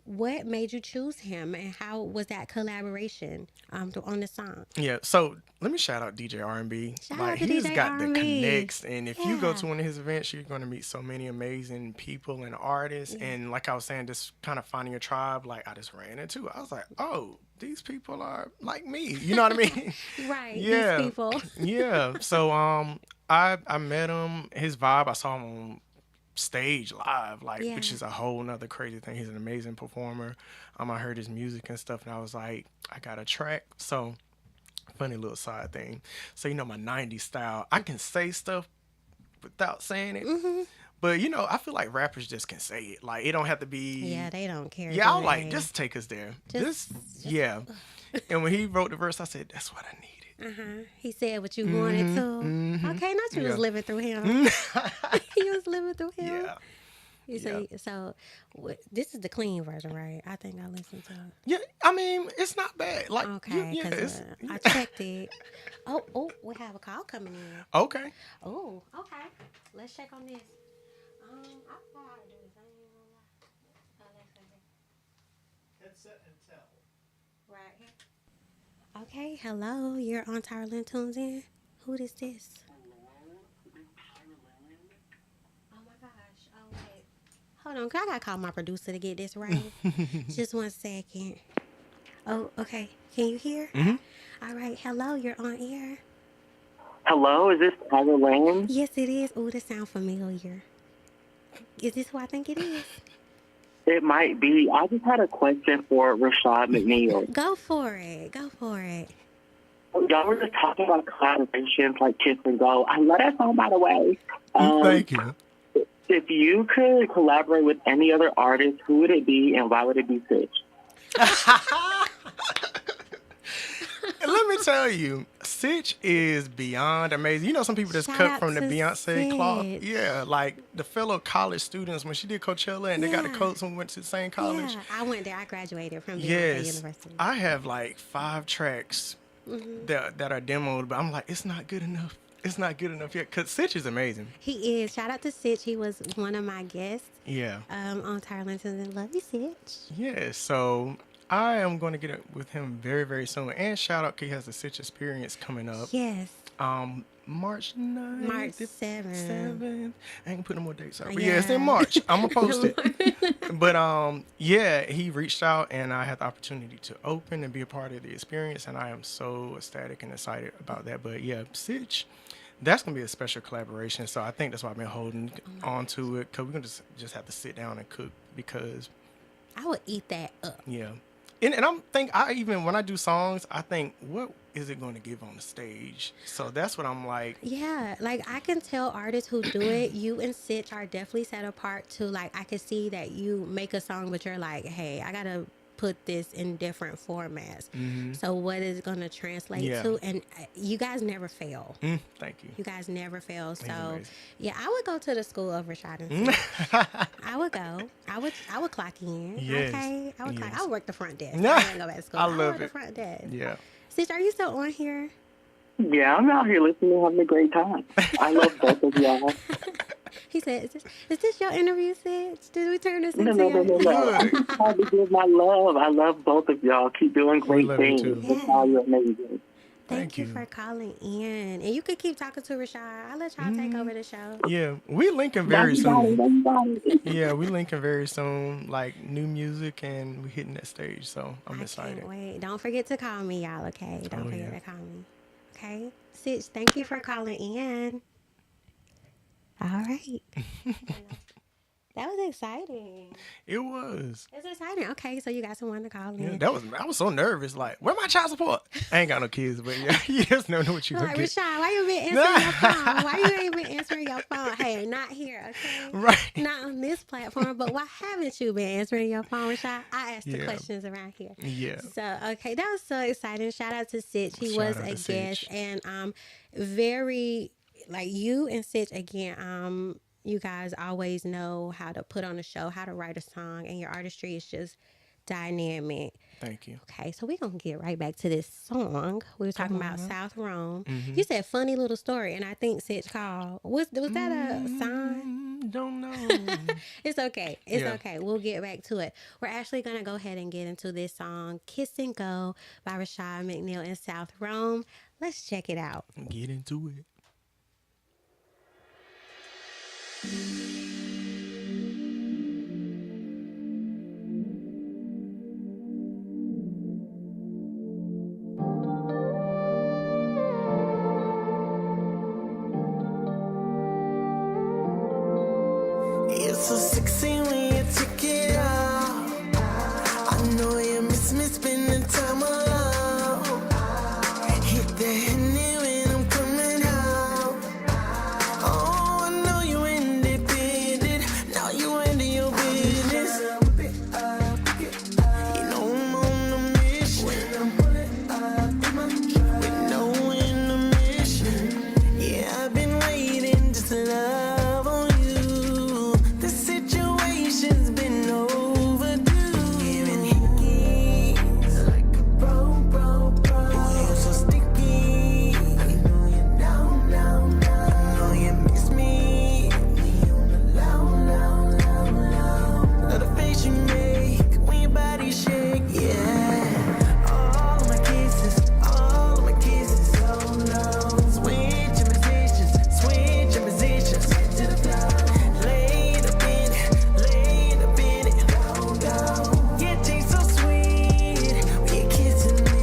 What made you choose him, and how was that collaboration on the song? Yeah, so let me shout out DJ R&B. Shout out to He's DJ got the R&B. connects, and if you go to one of his events, you're going to meet so many amazing people and artists. And like I was saying, just kind of finding a tribe, like I just ran into. I was like, oh, these people are like me. You know what I mean? Right. Yeah. These people. Yeah. So I met him. His vibe, I saw him on stage live, which is a whole nother crazy thing. He's an amazing performer. I heard his music and stuff, and I was like, I got a track. So funny little side thing. So my 90s style, I can say stuff without saying it. But I feel like rappers just can say it. Like, it don't have to be. Yeah, they don't care. Yeah, I was do like, they? just take us there. Yeah. And when he wrote the verse, I said, that's what I needed. He said what you wanted to. Okay, not you was living through him. He was living through him. Yeah. So this is the clean version, right? I think I listened to it. Yeah, I mean, it's not bad. Like, Okay, because I checked it. Oh, we have a call coming in. Okay. Oh, okay. Let's check on this. I forgot how to do this. I ain't gonna lie. Oh, that's okay. Headset and tell. Right here. Okay, hello. You're on TyraLen Tunes In. Who is this? Oh my gosh. Oh wait. Hold on, 'cause I gotta call my producer to get this right. Just 1 second. Oh, okay. Can you hear? All right. Hello, you're on air. Hello, is this TyraLen? Yes, it is. Oh, this sounds familiar. Is this who I think it is? It might be. I just had a question for Rashaad McNeil. Go for it. Go for it. Y'all were just talking about collaborations like Kiss and Go. I love that song, by the way. Thank you. If you could collaborate with any other artist, who would it be and why would it be Sitch? Let me tell you, Sitch is beyond amazing. Some people just Shout cut out from the to Beyonce cloth. Sitch. Yeah, like the fellow college students when she did Coachella and they got the Yeah. coats and we went to the same college. Yeah, I went there. I graduated from Beyonce Yes, University. I have like 5 tracks that are demoed, but I'm like, it's not good enough. It's not good enough yet because Sitch is amazing. He is. Shout out to Sitch. He was one of my guests Yeah. on TyraLen Tunes In. Love you, Sitch. Yeah, so I am going to get it with him very, very soon. And shout out, he has the Sitch Experience coming up. Yes. March 9th. March 7th. I ain't put no more dates out. But Yeah. yeah, it's in March. I'm going to post it. But yeah, he reached out and I had the opportunity to open and be a part of the experience. And I am so ecstatic and excited about that. But yeah, Sitch, that's going to be a special collaboration. So I think that's why I've been holding on to it. Because we're going to just have to sit down and cook because. I would eat that up. Yeah. And when I do songs, I think, what is it going to give on the stage? So that's what I'm like. Yeah, like I can tell artists who do it, you and Sitch are definitely set apart to, like, I can see that you make a song, but you're like, hey, I got to put this in different formats. So what is it going to translate to? And you guys never fail. Thank you. You guys never fail. So amazing. yeah, I would go to the school of Rashaad and Sitch. I would go. I would clock in. Yes. Okay. I would clock. Yes. I would work the front desk. I wouldn't go back to school. I would love work the it. front desk. Yeah. Sitch, are you still on here? Yeah, I'm out here listening, having a great time. I love both of y'all. He said, is this your interview, Sitch? Did we turn this into No. your... I'm just trying to give my love. I love both of y'all. Keep doing great love you things. too. That's how you're amazing. Thank you for calling in. And you could keep talking to Rashaad. I'll let y'all take over the show. Yeah, we linking very soon. Yeah, we linking very soon. Like new music, and we hitting that stage. So I'm excited. Can't wait. Don't forget to call me, y'all, okay? Don't forget yeah. to call me. Okay? Sitch, thank you for calling in. All right. That was exciting. It was. It's exciting. Okay, so you got someone to call in. Yeah, I was so nervous. Like, where my child support? I ain't got no kids, but yeah, you just never know what you gonna Like, get. Rashaad, why you been answering your phone? Why you ain't been answering your phone? Hey, not here, okay? Right. Not on this platform, but why haven't you been answering your phone, Rashaad? I asked the Yeah. questions around here. Yeah. So, okay, that was so exciting. Shout out to Sitch. He Shout was out a to guest. Sitch. And very, like, you and Sitch, again, you guys always know how to put on a show, how to write a song, and your artistry is just dynamic. Thank you. Okay, so we're going to get right back to this song. We were talking about South Rome. You said funny little story, and I think Sitch called. Was that a sign? Don't know. It's okay. It's Yeah. okay. We'll get back to it. We're actually going to go ahead and get into this song, Kiss and Go by Rashaad McNeil and South Rome. Let's check it out. Get into it. You're so sexy when you take it off. I know you miss me spending time alone. Hit the Henny when I'm coming home. Oh, I know you independent. Now you into your business. You know I'm on a mission. With no intermission. Yeah, I've been waiting just to love on you. The situation's been overdue. Giving hickeys like a bro. You're so sticky. I know you down. I know you miss me. We on the low. Love the face you make when your body shake, yeah. All of my kisses, so low. Switch your positions, get to the flow. Laid up in it, go. Your taste so sweet when you're kissing me.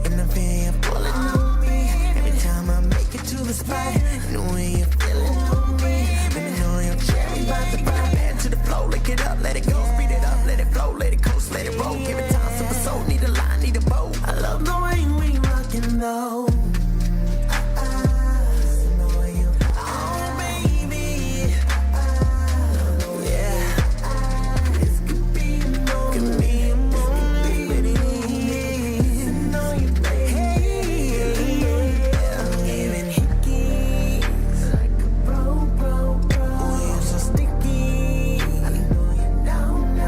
And I feel you pulling on me every time I make it to the spot. Knowing you're feeling on me, let me know your cherry about to pop. Back to the flow, lick it up, let it go, speed it up, let it flow, let it coast, let it roll. Give it time, super soul, need a line, need a bow. I love the way we rockin' though. Oh, baby. Yeah. This could be a moment. Know you, baby. Giving hickeys like a bro. You're so sticky. I know you down. I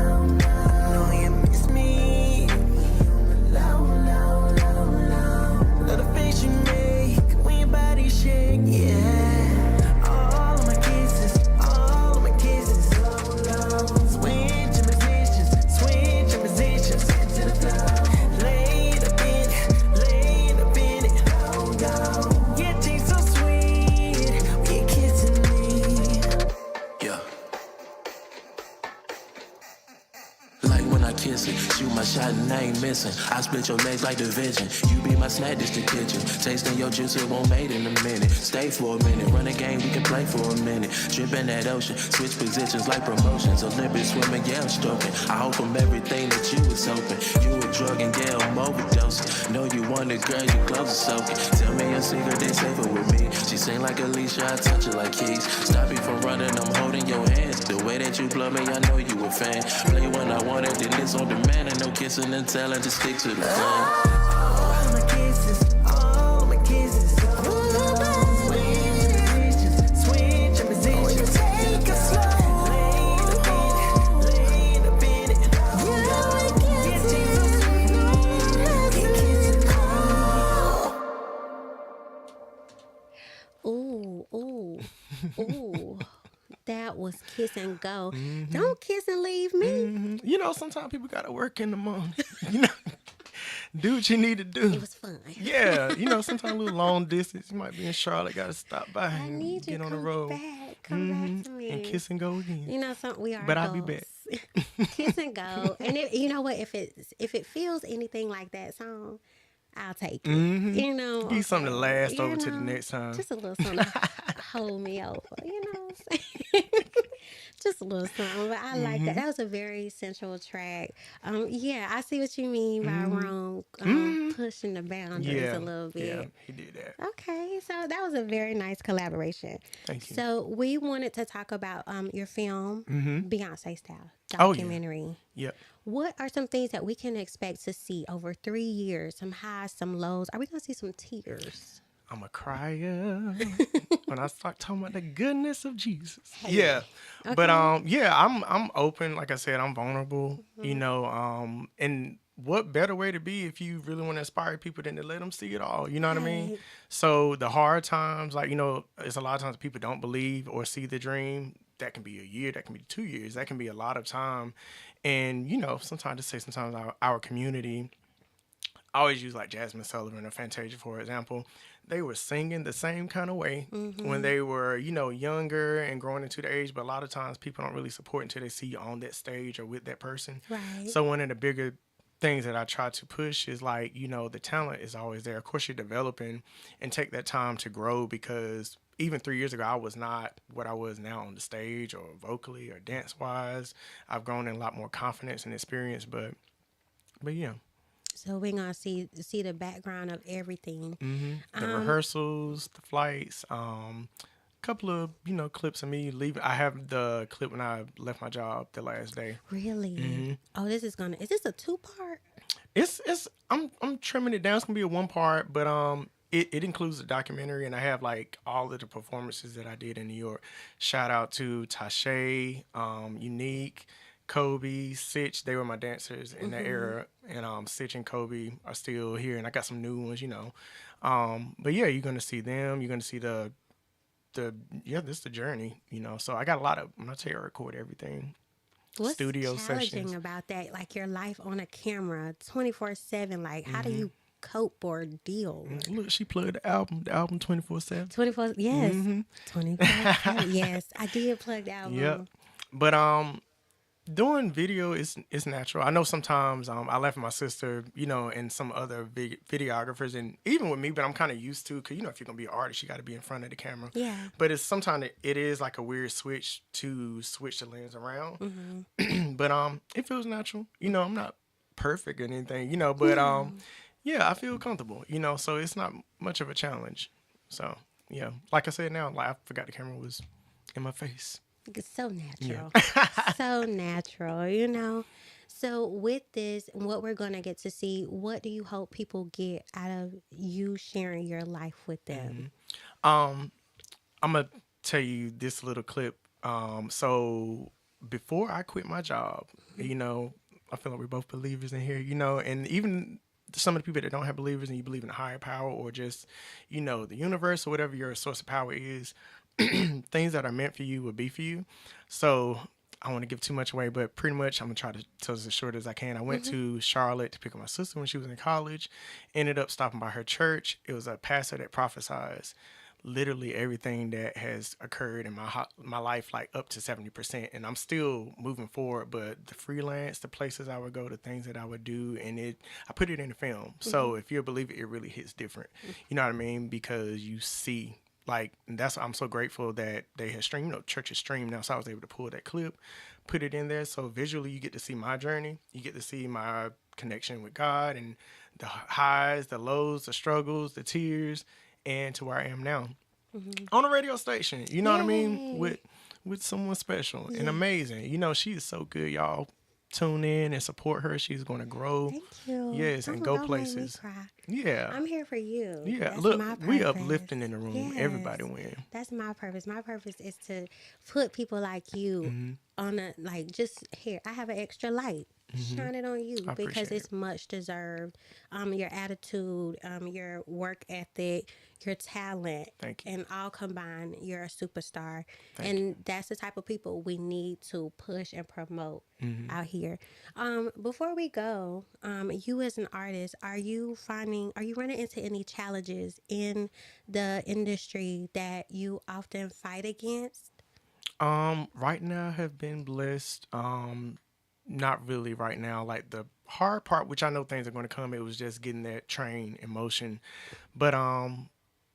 know you miss me. Low. Love the face you make when your body shake, yeah. All of my kisses, so low. Switch your positions, get to the flow. Laid up in it, go. Your taste so sweet when you're kissing me. Yeah. Like when I kiss it, shoot my shot and I ain't missing. I split your legs like division. You be my snack, this the kitchen. Tasting your juice, it won't made in a minute. Stay for a minute, run a game, we can play for a minute. Drip in that ocean, switch positions like promotions. Olympic swimming, yeah, I'm stroking. I hope I'm everything that you was hoping. You a drug and yeah, I'm overdosing. Know you want it, girl, your clothes are soaking. Tell me your secret, they safe it with me. She sing like Alicia, I touch it like keys. Stop you from running, I'm holding your hands. The way that you blow me, I know you a fan. Play when I want it, then it's on demand. And no kissing and telling, just stick to the plan. All my kisses, so low. Switch your positions, take it slow. Laid up in it, go. Your taste so sweet, you're kissing Ooh. That was Kiss and Go. Don't kiss and leave me. You know, sometimes people gotta work in the morning. You know, Do what you need to do. It was fun. Yeah, sometimes a little long distance. You might be in Charlotte, got to stop by I and need you get to on the come road. back. Come back to me. And kiss and go again. We are But I'll adults. be back. Kiss and go. And you know what? If it feels anything like that song, I'll take it. Give you something to last over to the next time. Just a little something to hold me over. You know what I'm saying? Just a little something. But I like that. That was a very sensual track. Yeah, I see what you mean by Rome pushing the boundaries a little bit. Yeah, he did that. Okay, so that was a very nice collaboration. Thank you. So we wanted to talk about your film, Beyonce Style Oh, yeah. documentary. Yep. What are some things that we can expect to see over 3 years? Some highs, some lows. Are we going to see some tears? I'm a crier when I start talking about the goodness of Jesus. Hey. Yeah. Okay. But I'm open. Like I said, I'm vulnerable, and what better way to be if you really want to inspire people than to let them see it all, you know what I mean? Right. So the hard times, it's a lot of times people don't believe or see the dream. That can be a year, that can be 2 years, that can be a lot of time. And, sometimes our community, I always use like Jasmine Sullivan or Fantasia, for example. They were singing the same kind of way when they were, younger and growing into the age. But a lot of times people don't really support until they see you on that stage or with that person. Right. So one of the bigger things that I try to push is like, the talent is always there. Of course, you're developing and take that time to grow, because even 3 years ago, I was not what I was now on the stage or vocally or dance wise. I've grown in a lot more confidence and experience, but yeah. So we're going to see the background of everything. The rehearsals, the flights, couple of, clips of me leaving. I have the clip when I left my job the last day. Really? Oh, is this a 2-part? I'm trimming it down. It's gonna be a 1-part, but it includes the documentary, and I have like all of the performances that I did in New York. Shout out to Tashay, Unique, Kobe, Sitch. They were my dancers in that era, and Sitch and Kobe are still here, and I got some new ones, But yeah, you're gonna see them. You're gonna see this is the journey, So I got a lot of. I'm gonna tell you, I record everything. What's Studio challenging sessions. about that? Like your life on a camera, 24/7. Like, how do you cope or deal? Look, she plugged the album 24/7. 24. Yes. 24/7. Yes, I did plug the album. Yep. But doing video is natural. I know sometimes I left my sister, and some other videographers, and even with me, but I'm kind of used to, because if you're gonna be an artist, you got to be in front of the camera. Yeah. But it's sometimes it is like a weird switch to switch the lens around. But it feels natural. I'm not perfect or anything, but yeah, I feel comfortable. So it's not much of a challenge. So yeah, like I said, now I forgot the camera was in my face. It's so natural. So natural, So with this, what we're going to get to see, what do you hope people get out of you sharing your life with them? I'm going to tell you this little clip. So before I quit my job, I feel like we're both believers in here, and even some of the people that don't have believers and you believe in a higher power or just, the universe or whatever your source of power is, things that are meant for you will be for you. So I don't want to give too much away, but pretty much I'm going to try to tell this as short as I can. I went to Charlotte to pick up my sister when she was in college, ended up stopping by her church. It was a pastor that prophesies literally everything that has occurred in my life, like up to 70%. And I'm still moving forward, but the freelance, the places I would go, the things that I would do, and I put it in the film. So if you believe it, it really hits different. You know what I mean? Because you see. I'm so grateful that they had streamed, churches stream now, so I was able to pull that clip, put it in there. So visually, you get to see my journey. You get to see my connection with God and the highs, the lows, the struggles, the tears, and to where I am now on a radio station. You know what I mean? With someone special and amazing. She is so good, y'all. Tune in and support her. She's going to grow. Thank you. Yes, and go Don't places. Make me cry. Yeah. I'm here for you. Yeah, That's look, my we purpose. uplifting in the room. Yes. Everybody win. That's my purpose. My purpose is to put people like you on just here. I have an extra light. Shine it on you I because appreciate it's much deserved. Your attitude, your work ethic, your talent, Thank you. and all combined, you're a superstar. Thank and that's the type of people we need to push and promote out here. Before we go, you as an artist, are you running into any challenges in the industry that you often fight against? Right now I have been blessed. Not really right now. Like the hard part, which I know things are going to come, it was just getting that train in motion. But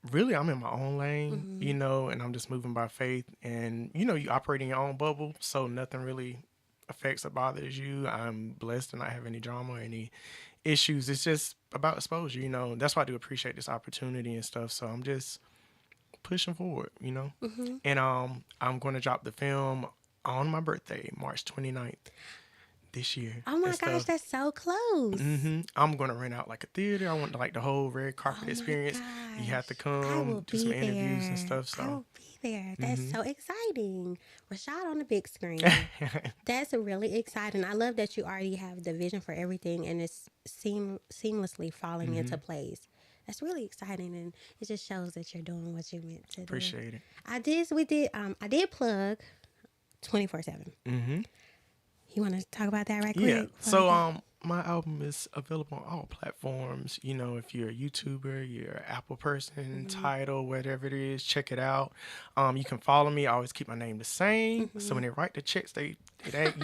really, I'm in my own lane, you know, and I'm just moving by faith. And you know, you operate in your own bubble, so nothing really affects or bothers you. I'm blessed to not have any drama or any issues. It's just about exposure, you know. That's why I do appreciate this opportunity and stuff. So I'm just pushing forward, you know. And I'm going to drop the film on my birthday, March 29th this year. Oh my and gosh, stuff. that's so close. I'm going to rent out like a theater. I want like the whole red carpet experience. You have to I will come, do some be interviews and there. stuff. I So will be there. That's so exciting. Rashaad on the big screen. That's really exciting. I love that you already have the vision for everything and it's seamlessly falling into place. That's really exciting, and it just shows that you're doing what you meant to do. appreciate it. I did plug 24/7. You want to talk about that right quick? Yeah. before we go? So my album is available on all platforms. You know, if you're a YouTuber, you're an Apple person, Tidal, whatever it is, check it out. You can follow me. I always keep my name the same. So when they write the checks, you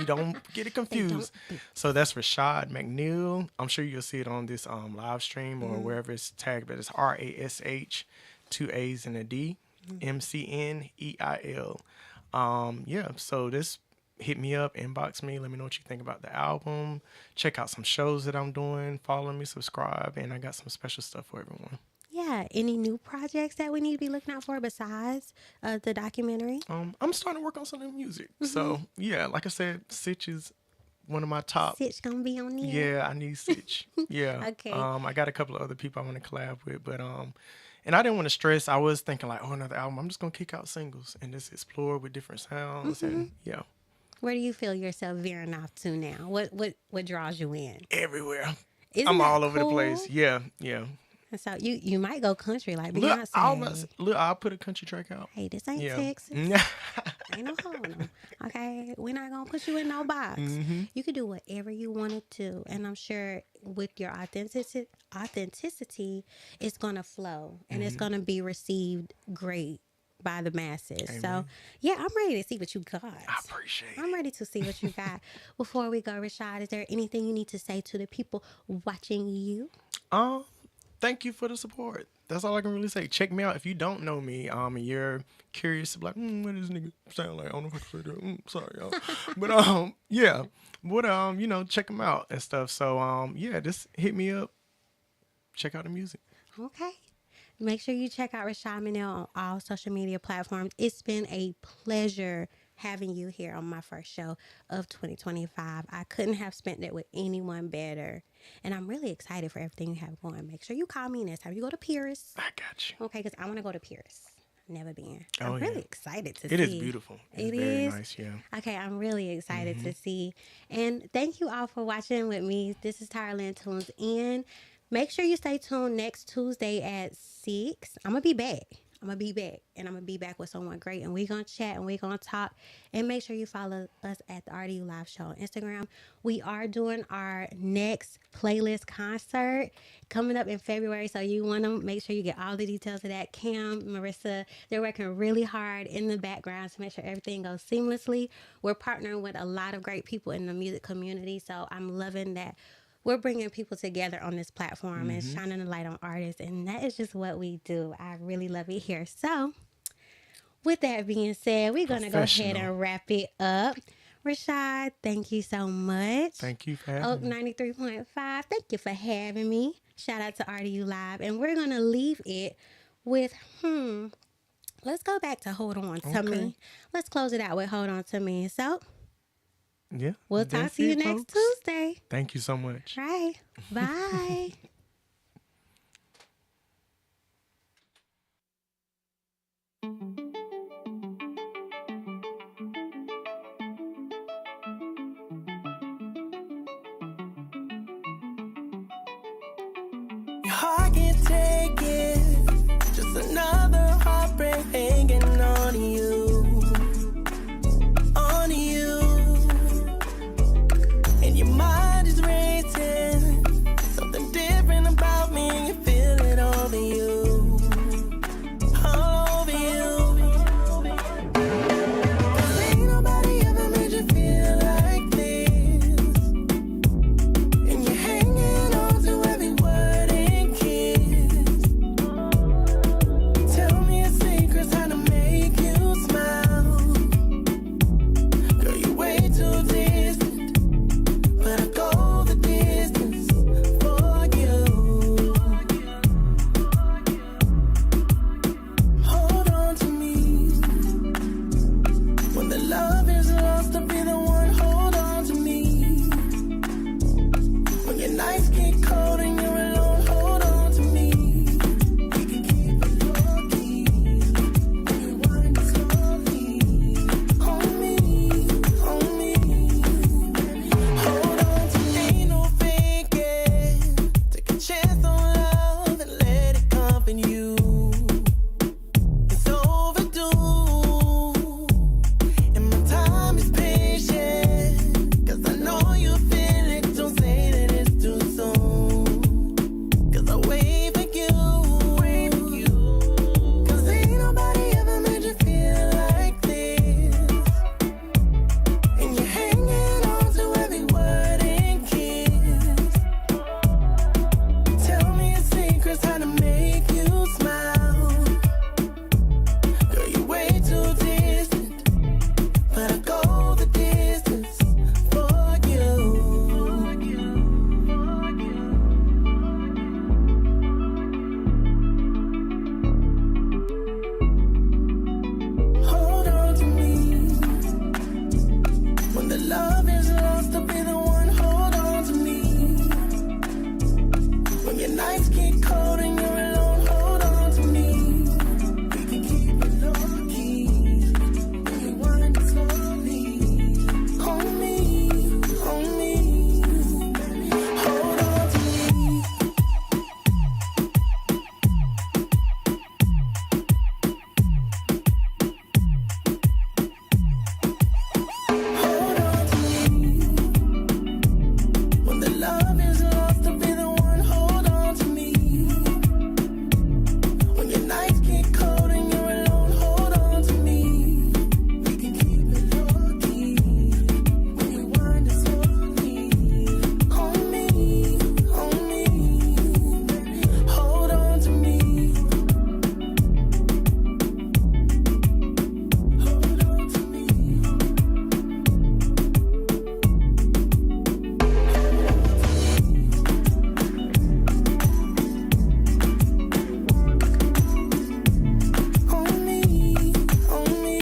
don't get it confused. So that's Rashaad McNeil. I'm sure you'll see it on this live stream or wherever it's tagged, but it's RASH, 2 A's and a D, McNeil. Yeah. So this. Hit me up, inbox me, let me know what you think about the album. Check out some shows that I'm doing. Follow me, subscribe, and I got some special stuff for everyone. Yeah. Any new projects that we need to be looking out for besides the documentary? I'm starting to work on some new music. So, yeah, like I said, Sitch is one of my top. Sitch gonna be on there. Yeah, I need Sitch. Yeah. Okay. I got a couple of other people I want to collab with, but and I didn't want to stress. I was thinking like, oh, another album. I'm just gonna kick out singles and just explore with different sounds and yeah. Where do you feel yourself veering off to now? What draws you in? Everywhere. Isn't I'm that all over the cool? place. Yeah, yeah. And so you might go country like Look, Beyonce. I'll put a country track out. Hey, this ain't Yeah. Texas. Ain't no holding. Okay, we're not gonna put you in no box. You can do whatever you want to do, and I'm sure with your authenticity, it's gonna flow and it's gonna be received great by the masses. So yeah, I'm ready to see what you got. I appreciate it. I'm ready to see what you got. Before we go, Rashaad, is there anything you need to say to the people watching you? Thank you for the support. That's all I can really say. Check me out if you don't know me. And you're curious, like, what does this nigga sound like? I don't know if I can say that. Sorry, y'all. But yeah. But you know, check them out and stuff. So yeah, just hit me up. Check out the music. Okay. Make sure you check out Rashaad McNeil on all social media platforms. It's been a pleasure having you here on my first show of 2025. I couldn't have spent it with anyone better. And I'm really excited for everything you have going. Make sure you call me next time you go to Pierce. I got you. Okay, because I want to go to Pierce. Never been. Oh, I'm yeah. really excited to see. It is beautiful. It's very is? nice, yeah. Okay, I'm really excited to see. And thank you all for watching with me. This is TyraLen Tunes In. Make sure you stay tuned next Tuesday at 6. I'm going to be back. And I'm going to be back with someone great. And we're going to chat and we're going to talk. And make sure you follow us at the RDU Live Show on Instagram. We are doing our next playlist concert coming up in February. So you want to make sure you get all the details of that. Cam, Marissa, they're working really hard in the background to make sure everything goes seamlessly. We're partnering with a lot of great people in the music community. So I'm loving that. We're bringing people together on this platform and shining a light on artists. And that is just what we do. I really love it here. So with that being said, we're going to go ahead and wrap it up. Rashaad, thank you so much. Thank you for Oak having me. 93.5, thank you for having me. Shout out to RDU Live. And we're going to leave it with, let's go back to Hold On To Me. Let's close it out with Hold On To Me. So Yeah. we'll talk that's to you it, next folks. Tuesday. Thank you so much. Right. Bye.